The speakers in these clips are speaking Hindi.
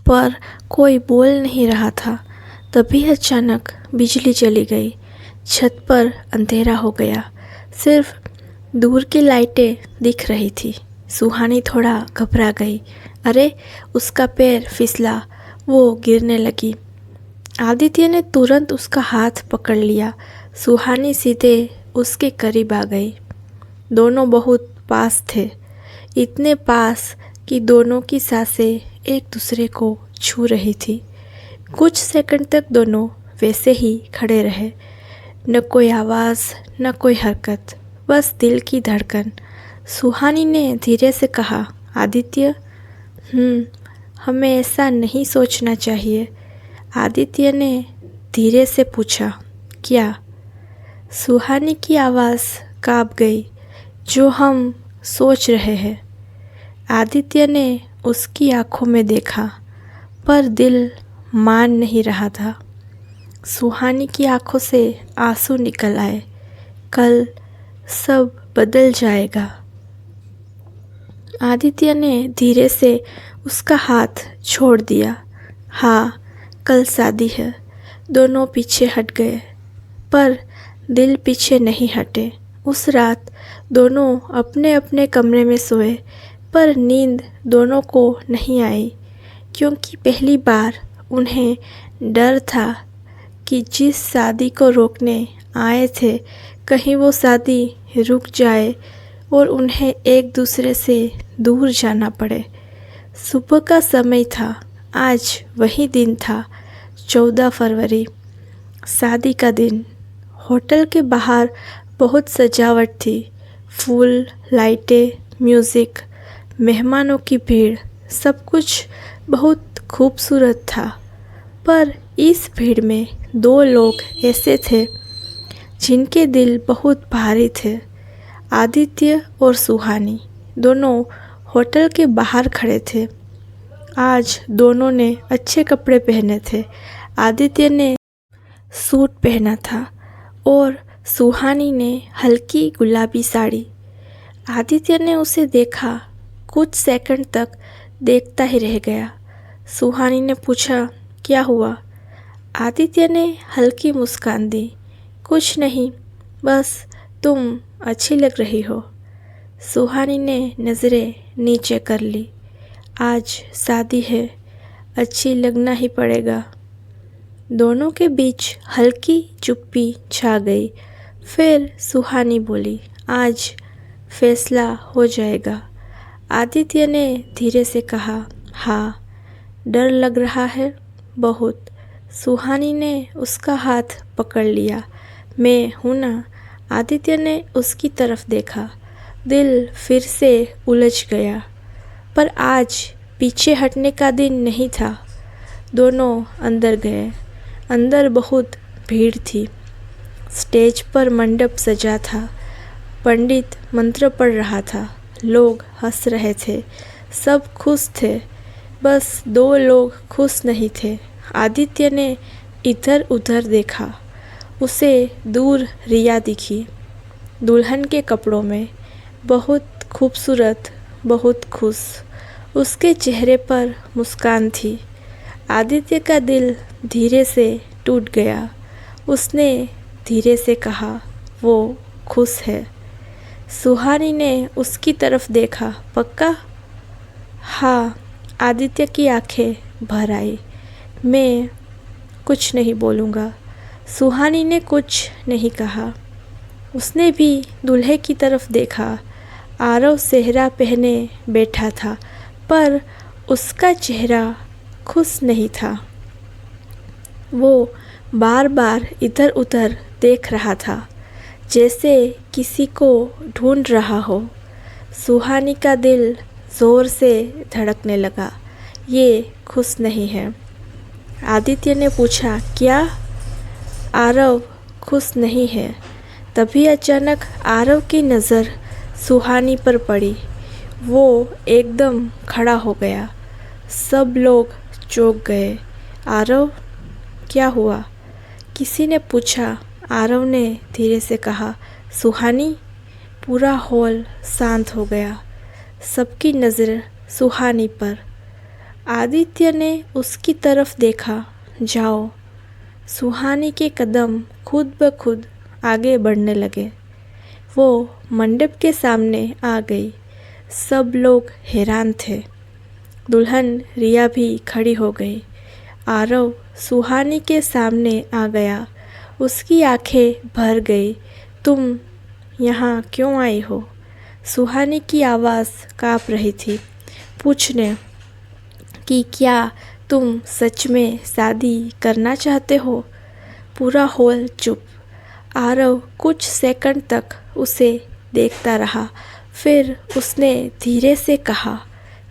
पर कोई बोल नहीं रहा था। तभी अचानक बिजली चली गई। छत पर अंधेरा हो गया। सिर्फ दूर की लाइटें दिख रही थी। सुहानी थोड़ा घबरा गई। अरे, उसका पैर फिसला, वो गिरने लगी। आदित्य ने तुरंत उसका हाथ पकड़ लिया। सुहानी सीधे उसके करीब आ गई। दोनों बहुत पास थे, इतने पास कि दोनों की सांसें एक दूसरे को छू रही थी। कुछ सेकंड तक दोनों वैसे ही खड़े रहे। न कोई आवाज़, न कोई हरकत, बस दिल की धड़कन। सुहानी ने धीरे से कहा, आदित्य, हमें ऐसा नहीं सोचना चाहिए। आदित्य ने धीरे से पूछा, क्या? सुहानी की आवाज़ काँप गई। जो हम सोच रहे हैं। आदित्य ने उसकी आंखों में देखा, पर दिल मान नहीं रहा था। सुहानी की आंखों से आंसू निकल आए। कल सब बदल जाएगा। आदित्य ने धीरे से उसका हाथ छोड़ दिया। हाँ, कल शादी है। दोनों पीछे हट गए, पर दिल पीछे नहीं हटे। उस रात दोनों अपने अपने कमरे में सोए, पर नींद दोनों को नहीं आई, क्योंकि पहली बार उन्हें डर था कि जिस शादी को रोकने आए थे, कहीं वो शादी रुक जाए और उन्हें एक दूसरे से दूर जाना पड़े। सुबह का समय था। आज वही दिन था, 14 फरवरी, शादी का दिन। होटल के बाहर बहुत सजावट थी। फूल, लाइटें, म्यूज़िक, मेहमानों की भीड़, सब कुछ बहुत खूबसूरत था। पर इस भीड़ में 2 लोग ऐसे थे जिनके दिल बहुत भारी थे। आदित्य और सुहानी दोनों होटल के बाहर खड़े थे। आज दोनों ने अच्छे कपड़े पहने थे। आदित्य ने सूट पहना था और सुहानी ने हल्की गुलाबी साड़ी। आदित्य ने उसे देखा, कुछ सेकंड तक देखता ही रह गया। सुहानी ने पूछा, क्या हुआ? आदित्य ने हल्की मुस्कान दी, कुछ नहीं, बस तुम अच्छी लग रही हो। सुहानी ने नज़रें नीचे कर ली। आज शादी है, अच्छी लगना ही पड़ेगा। दोनों के बीच हल्की चुप्पी छा गई। फिर सुहानी बोली, आज फैसला हो जाएगा। आदित्य ने धीरे से कहा, हाँ, डर लग रहा है बहुत। सुहानी ने उसका हाथ पकड़ लिया। मैं हूँ ना। आदित्य ने उसकी तरफ देखा। दिल फिर से उलझ गया। पर आज पीछे हटने का दिन नहीं था। दोनों अंदर गए। अंदर बहुत भीड़ थी। स्टेज पर मंडप सजा था। पंडित मंत्र पढ़ रहा था। लोग हंस रहे थे। सब खुश थे। बस 2 लोग खुश नहीं थे। आदित्य ने इधर उधर देखा। उसे दूर रिया दिखी, दुल्हन के कपड़ों में, बहुत खूबसूरत, बहुत खुश। उसके चेहरे पर मुस्कान थी। आदित्य का दिल धीरे से टूट गया। उसने धीरे से कहा, वो खुश है। सुहानी ने उसकी तरफ देखा। पक्का? हाँ। आदित्य की आंखें भर आई। मैं कुछ नहीं बोलूँगा। सुहानी ने कुछ नहीं कहा। उसने भी दूल्हे की तरफ देखा। आरव सेहरा पहने बैठा था, पर उसका चेहरा खुश नहीं था। वो बार बार इधर उधर देख रहा था, जैसे किसी को ढूंढ रहा हो। सुहानी का दिल ज़ोर से धड़कने लगा। ये खुश नहीं है। आदित्य ने पूछा, क्या? आरव खुश नहीं है। तभी अचानक आरव की नज़र सुहानी पर पड़ी। वो एकदम खड़ा हो गया। सब लोग चौंक गए। आरव, क्या हुआ? किसी ने पूछा। आरव ने धीरे से कहा, सुहानी। पूरा हॉल शांत हो गया। सबकी नज़र सुहानी पर। आदित्य ने उसकी तरफ देखा। जाओ। सुहानी के कदम खुद ब खुद आगे बढ़ने लगे। वो मंडप के सामने आ गई। सब लोग हैरान थे। दुल्हन रिया भी खड़ी हो गई। आरव सुहानी के सामने आ गया। उसकी आंखें भर गई। तुम यहाँ क्यों आई हो? सुहानी की आवाज़ काँप रही थी। पूछने कि क्या तुम सच में शादी करना चाहते हो? पूरा हॉल चुप। आरव कुछ सेकंड तक उसे देखता रहा। फिर उसने धीरे से कहा,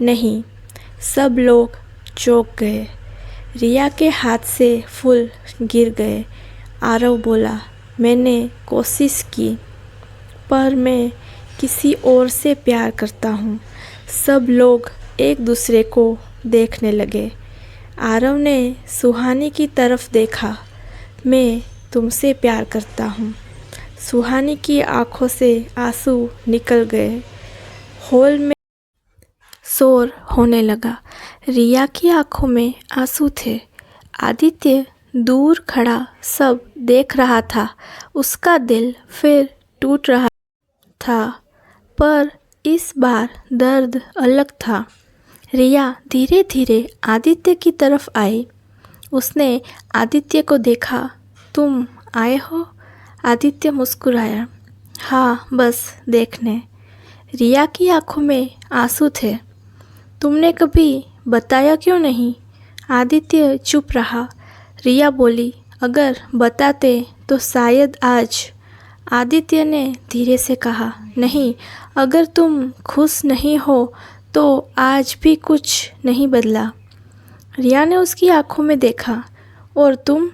नहीं। सब लोग चौंक गए। रिया के हाथ से फूल गिर गए। आरव बोला, मैंने कोशिश की, पर मैं किसी और से प्यार करता हूँ। सब लोग एक दूसरे को देखने लगे। आरव ने सुहानी की तरफ देखा। मैं तुमसे प्यार करता हूँ। सुहानी की आंखों से आंसू निकल गए। हॉल में शोर होने लगा। रिया की आंखों में आंसू थे। आदित्य दूर खड़ा सब देख रहा था। उसका दिल फिर टूट रहा था, पर इस बार दर्द अलग था। रिया धीरे धीरे आदित्य की तरफ आई। उसने आदित्य को देखा। तुम आए हो? आदित्य मुस्कुराया। हाँ, बस देखने। रिया की आंखों में आंसू थे। तुमने कभी बताया क्यों नहीं? आदित्य चुप रहा। रिया बोली, अगर बताते तो शायद आज। आदित्य ने धीरे से कहा, नहीं, अगर तुम खुश नहीं हो तो आज भी कुछ नहीं बदला। रिया ने उसकी आंखों में देखा। और तुम?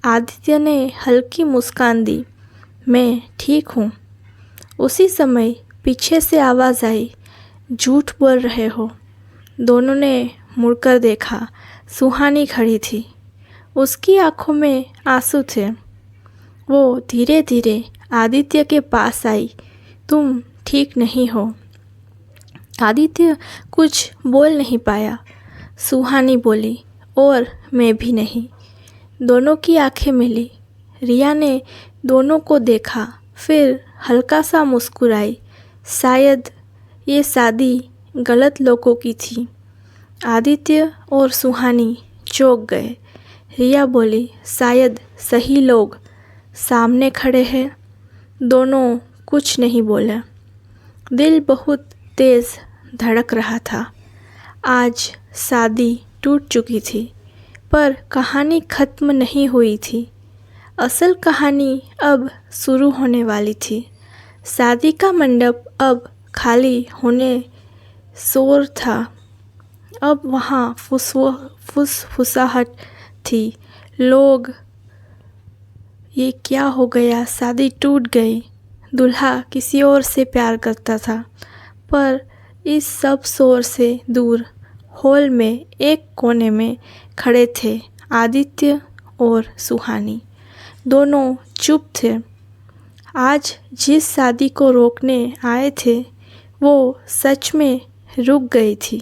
आदित्य ने हल्की मुस्कान दी। मैं ठीक हूँ। उसी समय पीछे से आवाज़ आई, झूठ बोल रहे हो। दोनों ने मुड़कर देखा। सुहानी खड़ी थी। उसकी आंखों में आंसू थे। वो धीरे धीरे आदित्य के पास आई। तुम ठीक नहीं हो। आदित्य कुछ बोल नहीं पाया। सुहानी बोली, और मैं भी नहीं। दोनों की आंखें मिली। रिया ने दोनों को देखा, फिर हल्का सा मुस्कुराई। शायद ये शादी गलत लोगों की थी। आदित्य और सुहानी चौंक गए। रिया बोली, शायद सही लोग सामने खड़े हैं। दोनों कुछ नहीं बोले। दिल बहुत तेज़ धड़क रहा था। आज शादी टूट चुकी थी, पर कहानी ख़त्म नहीं हुई थी। असल कहानी अब शुरू होने वाली थी। शादी का मंडप अब खाली होने शोर था। अब वहाँ फुसफुसाहट थी। लोग, ये क्या हो गया? शादी टूट गई। दूल्हा किसी और से प्यार करता था। पर इस सब शोर से दूर हॉल में एक कोने में खड़े थे आदित्य और सुहानी। दोनों चुप थे। आज जिस शादी को रोकने आए थे वो सच में रुक गई थी,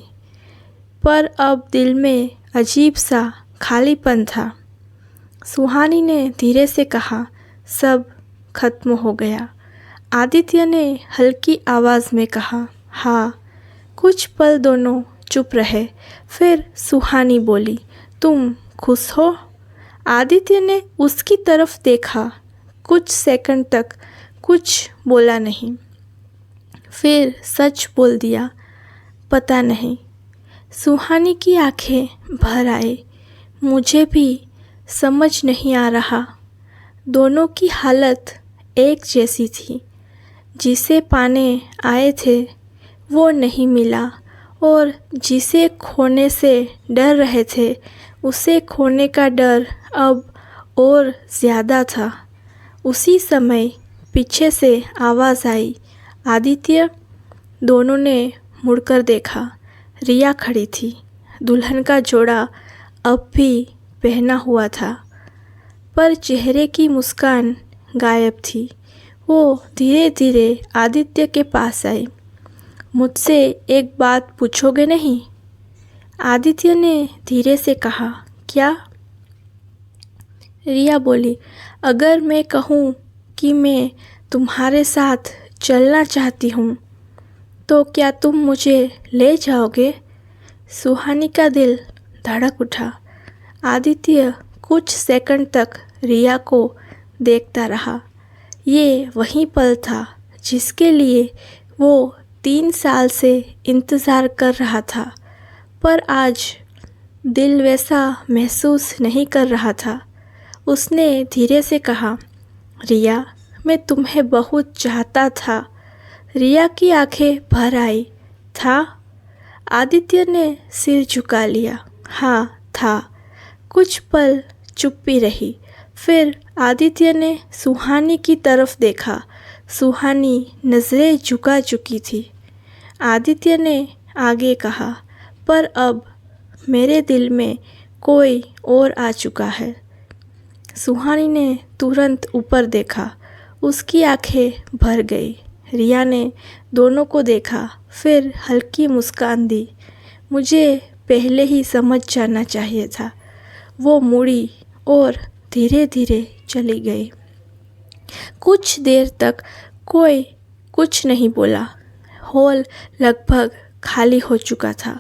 पर अब दिल में अजीब सा खालीपन था। सुहानी ने धीरे से कहा, सब खत्म हो गया। आदित्य ने हल्की आवाज़ में कहा, हाँ। कुछ पल दोनों चुप रहे। फिर सुहानी बोली, तुम खुश हो? आदित्य ने उसकी तरफ देखा। कुछ सेकंड तक कुछ बोला नहीं। फिर सच बोल दिया, पता नहीं। सुहानी की आंखें भर आई। मुझे भी समझ नहीं आ रहा। दोनों की हालत एक जैसी थी। जिसे पाने आए थे वो नहीं मिला, और जिसे खोने से डर रहे थे उसे खोने का डर अब और ज़्यादा था। उसी समय पीछे से आवाज़ आई, आदित्य। दोनों ने मुड़कर देखा। रिया खड़ी थी। दुल्हन का जोड़ा अब भी पहना हुआ था, पर चेहरे की मुस्कान गायब थी। वो धीरे धीरे आदित्य के पास आई। मुझसे एक बात पूछोगे नहीं? आदित्य ने धीरे से कहा, क्या? रिया बोली, अगर मैं कहूँ कि मैं तुम्हारे साथ चलना चाहती हूँ तो क्या तुम मुझे ले जाओगे? सुहानी का दिल धड़क उठा। आदित्य कुछ सेकंड तक रिया को देखता रहा। ये वही पल था जिसके लिए वो 3 साल से इंतज़ार कर रहा था, पर आज दिल वैसा महसूस नहीं कर रहा था। उसने धीरे से कहा, रिया, मैं तुम्हें बहुत चाहता था। रिया की आंखें भर आई। था? आदित्य ने सिर झुका लिया। हाँ, था। कुछ पल चुप्पी रही। फिर आदित्य ने सुहानी की तरफ देखा। सुहानी नज़रें झुका चुकी थी। आदित्य ने आगे कहा, पर अब मेरे दिल में कोई और आ चुका है। सुहानी ने तुरंत ऊपर देखा। उसकी आंखें भर गई। रिया ने दोनों को देखा, फिर हल्की मुस्कान दी। मुझे पहले ही समझ जाना चाहिए था। वो मुड़ी और धीरे धीरे चली गई। कुछ देर तक कोई कुछ नहीं बोला। हॉल लगभग खाली हो चुका था।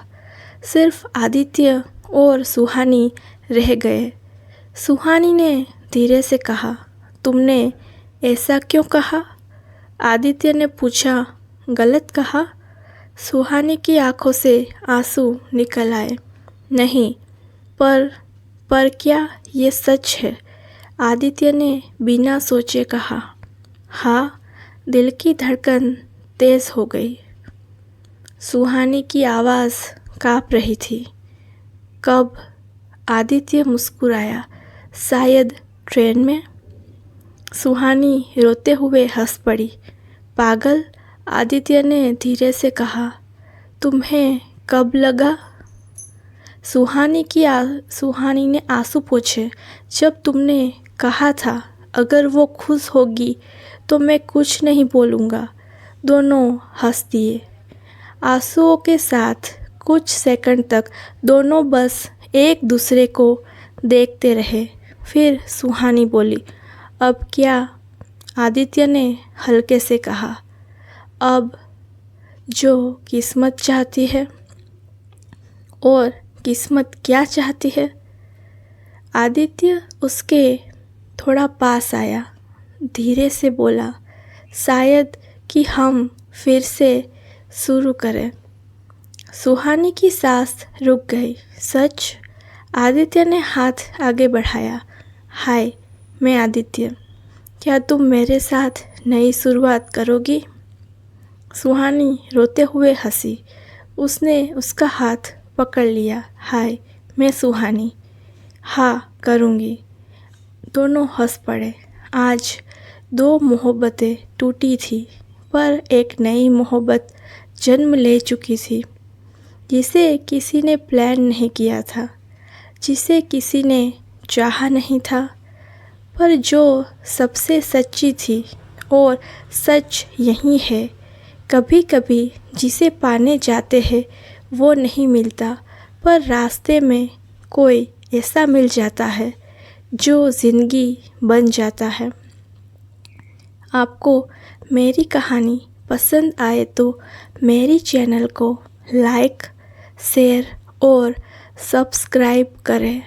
सिर्फ आदित्य और सुहानी रह गए। सुहानी ने धीरे से कहा, तुमने ऐसा क्यों कहा? आदित्य ने पूछा, गलत कहा? सुहानी की आंखों से आंसू निकल आए। नहीं, पर क्या ये सच है? आदित्य ने बिना सोचे कहा। हाँ। दिल की धड़कन तेज़ हो गई। सुहानी की आवाज़ काँप रही थी। कब? आदित्य मुस्कुराया। शायद ट्रेन में। सुहानी रोते हुए हंस पड़ी। पागल, आदित्य ने धीरे से कहा। तुम्हें कब लगा? सुहानी ने आंसू पोंछे। जब तुमने कहा था अगर वो खुश होगी तो मैं कुछ नहीं बोलूँगा। दोनों हंस दिए। आंसुओं के साथ कुछ सेकंड तक दोनों बस एक दूसरे को देखते रहे। फिर सुहानी बोली, अब क्या? आदित्य ने हल्के से कहा, अब जो किस्मत चाहती है। और किस्मत क्या चाहती है? आदित्य उसके थोड़ा पास आया। धीरे से बोला, शायद कि हम फिर से शुरू करें। सुहानी की सांस रुक गई। सच? आदित्य ने हाथ आगे बढ़ाया। हाय, मैं आदित्य। क्या तुम मेरे साथ नई शुरुआत करोगी? सुहानी रोते हुए हंसी। उसने उसका हाथ पकड़ लिया। हाय, मैं सुहानी। हाँ, करूँगी। दोनों हंस पड़े। आज 2 मोहब्बतें टूटी थी, पर एक नई मोहब्बत जन्म ले चुकी थी, जिसे किसी ने प्लान नहीं किया था, जिसे किसी ने चाहा नहीं था, पर जो सबसे सच्ची थी। और सच यही है, कभी कभी जिसे पाने जाते हैं वो नहीं मिलता, पर रास्ते में कोई ऐसा मिल जाता है जो ज़िंदगी बन जाता है। आपको मेरी कहानी पसंद आए तो मेरी चैनल को लाइक, शेयर और सब्सक्राइब करें।